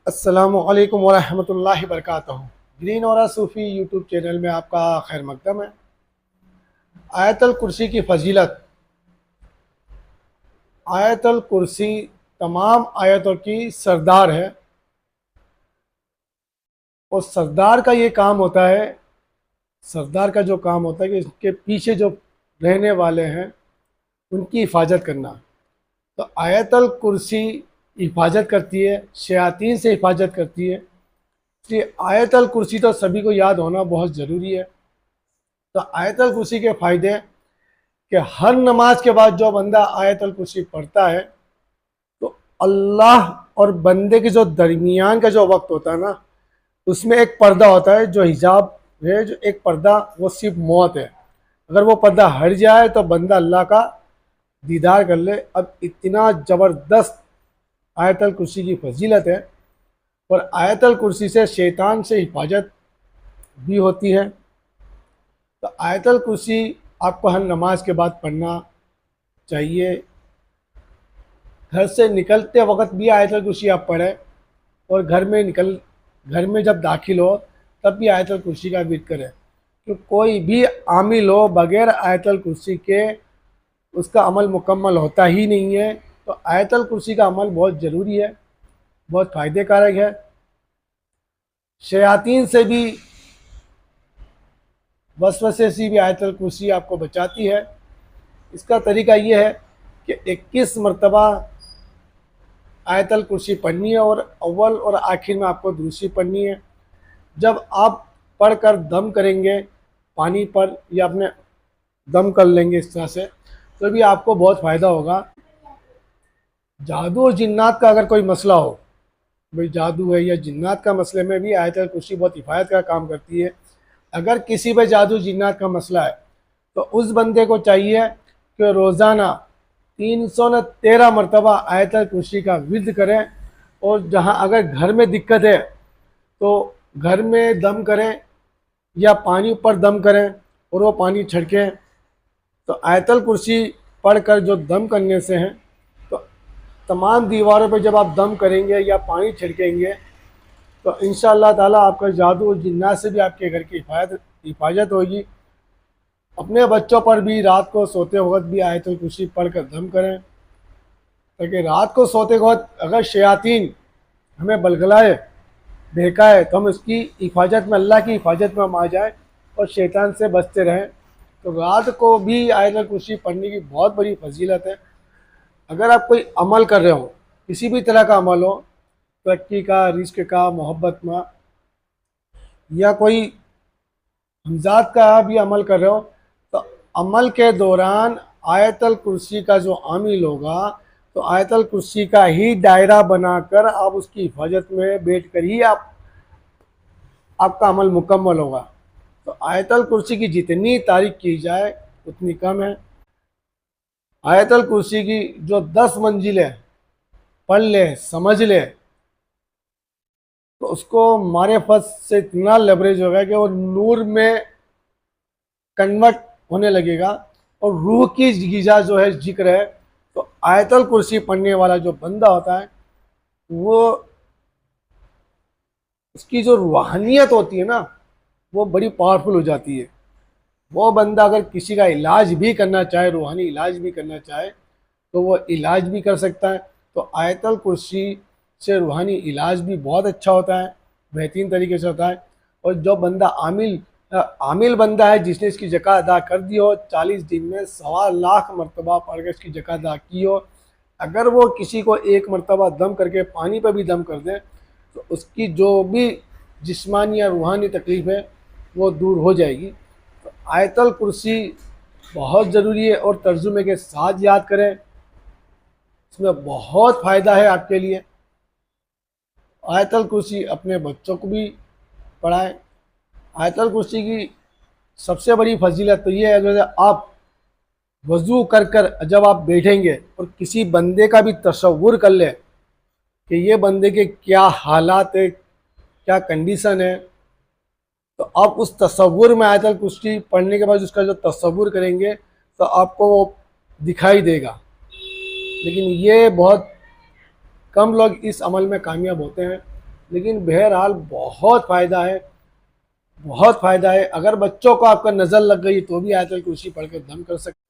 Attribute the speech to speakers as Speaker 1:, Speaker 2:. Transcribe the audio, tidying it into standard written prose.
Speaker 1: अस्सलामुअलैकुम वरहमतुल्लाहि वबरकातुहू। ग्रीन और सूफ़ी यूट्यूब चैनल में आपका खैर मकदम है। आयतल कुर्सी की फ़जीलत। आयतल कुर्सी तमाम आयतों की सरदार है और सरदार का ये काम होता है, सरदार का जो काम होता है कि इसके पीछे जो रहने वाले हैं उनकी हिफाजत करना। तो आयतल कुर्सी हिफाजत करती है, शयातीन से हिफाजत करती है। इसलिए आयतल कुर्सी तो सभी को याद होना बहुत ज़रूरी है। तो आयतल कुर्सी के फ़ायदे कि हर नमाज के बाद जो बंदा आयतल कुर्सी पढ़ता है तो अल्लाह और बंदे के जो दरमियान का जो वक्त होता है ना, उसमें एक पर्दा होता है जो हिजाब है, जो एक पर्दा वो सिर्फ मौत है। अगर वो पर्दा हट जाए तो बंदा अल्लाह का दीदार कर ले। अब इतना ज़बरदस्त आयतल कुर्सी की फजीलत है। और आयतल कुर्सी से शैतान से हिफाजत भी होती है। तो आयतल कुर्सी आपको हर नमाज के बाद पढ़ना चाहिए। घर से निकलते वक्त भी आयतल कुर्सी आप पढ़ें और घर में जब दाखिल हो तब भी आयतल कुर्सी का विर्द करें। तो कोई भी आमिल हो बग़ैर आयतल कुर्सी के उसका अमल मुकम्मल होता ही नहीं है। तो आयतल कुर्सी का अमल बहुत ज़रूरी है, बहुत फ़ायदे कारक है। शयातीन से भी, वसवसे से भी आयतल कुर्सी आपको बचाती है। इसका तरीका ये है कि 21 मरतबा आयतल कुर्सी पढ़नी है और अव्वल और आखिर में आपको दूसरी पढ़नी है। जब आप पढ़कर दम करेंगे पानी पर या अपने दम कर लेंगे इस तरह से, तो भी आपको बहुत फ़ायदा होगा। जादू और जिन्नात का अगर कोई मसला हो, भाई जादू है या जिन्नात का मसले में भी आयतल कुर्सी बहुत हिफायत का काम करती है। अगर किसी पे जादू जिन्नात का मसला है तो उस बंदे को चाहिए कि रोज़ाना 313 मरतबा आयतल कुर्सी का विर्द करें। और जहां अगर घर में दिक्कत है तो घर में दम करें या पानी ऊपर दम करें और वो पानी छिड़कें। तो आयतल कुर्सी पढ़कर जो दम करने से हैं, तो तमाम दीवारों पर जब आप दम करेंगे या पानी छिड़केंगे तो इंशाअल्लाह ताला आपका जादू और जिन्नात से भी आपके घर की हिफाजत होगी। अपने बच्चों पर भी रात को सोते वक्त भी आयतल कुर्सी पढ़कर दम करें, ताकि रात को सोते वक्त अगर शयातीन हमें बलगलाए, बहकाए, तो हम उसकी हिफाजत में, अल्लाह की हिफाजत में हम आ जाए और शैतान से बचते रहें। तो रात को भी आयतल कुर्सी पढ़ने की बहुत बड़ी फजीलत है। अगर आप कोई अमल कर रहे हो, किसी भी तरह का अमल हो, तरक्की का, रिस्क का, मोहब्बत में, या कोई हमजात का भी अमल कर रहे हो, तो अमल के दौरान आयतल कुर्सी का जो आमिल होगा तो आयतल कुर्सी का ही दायरा बनाकर आप उसकी हिफाजत में बैठ कर ही आपका अमल मुकम्मल होगा। तो आयतल कुर्सी की जितनी तारीफ की जाए उतनी कम है। आयतल कुर्सी की जो 10 मंजिलें पढ़ ले, समझ ले, तो उसको मारिफत से इतना लेवरेज होगा कि वो नूर में कन्वर्ट होने लगेगा। और रूह की ग़िज़ा जो है, जिक्र है, तो आयतल कुर्सी पढ़ने वाला जो बंदा होता है वो, उसकी जो रूहानियत होती है ना, वो बड़ी पावरफुल हो जाती है। वो बंदा अगर किसी का इलाज भी करना चाहे, रूहानी इलाज भी करना चाहे, तो वो इलाज भी कर सकता है। तो आयतल कुर्सी से रूहानी इलाज भी बहुत अच्छा होता है, बेहतरीन तरीके से होता है। और जो बंदा आमिल बंदा है, जिसने इसकी ज़कात अदा कर दी हो, 40 दिन में 1.25 लाख मरतबा पढ़ कर इसकी ज़कात अदा की हो, अगर वो किसी को एक मरतबा दम करके पानी पर भी दम कर दें तो उसकी जो भी जिस्मानी या रूहानी तकलीफ़ है वो दूर हो जाएगी। तो आयतल कुर्सी बहुत ज़रूरी है और तर्जुमे के साथ याद करें, इसमें बहुत फ़ायदा है आपके लिए। आयतल कुर्सी अपने बच्चों को भी पढ़ाएं। आयतल कुर्सी की सबसे बड़ी फजीलत तो ये है, जैसे आप वज़ू कर कर जब आप बैठेंगे और किसी बंदे का भी तसव्वुर कर लें कि ये बंदे के क्या हालात है, क्या कंडीशन है, तो आप उस तसव्वुर में आयतल कुर्सी पढ़ने के बाद उसका जो तसव्वुर करेंगे तो आपको वो दिखाई देगा। लेकिन ये बहुत कम लोग इस अमल में कामयाब होते हैं। लेकिन बहरहाल बहुत फ़ायदा है, बहुत फ़ायदा है। अगर बच्चों को आपका नज़र लग गई तो भी आयतल कुर्सी पढ़ के दम कर सकते।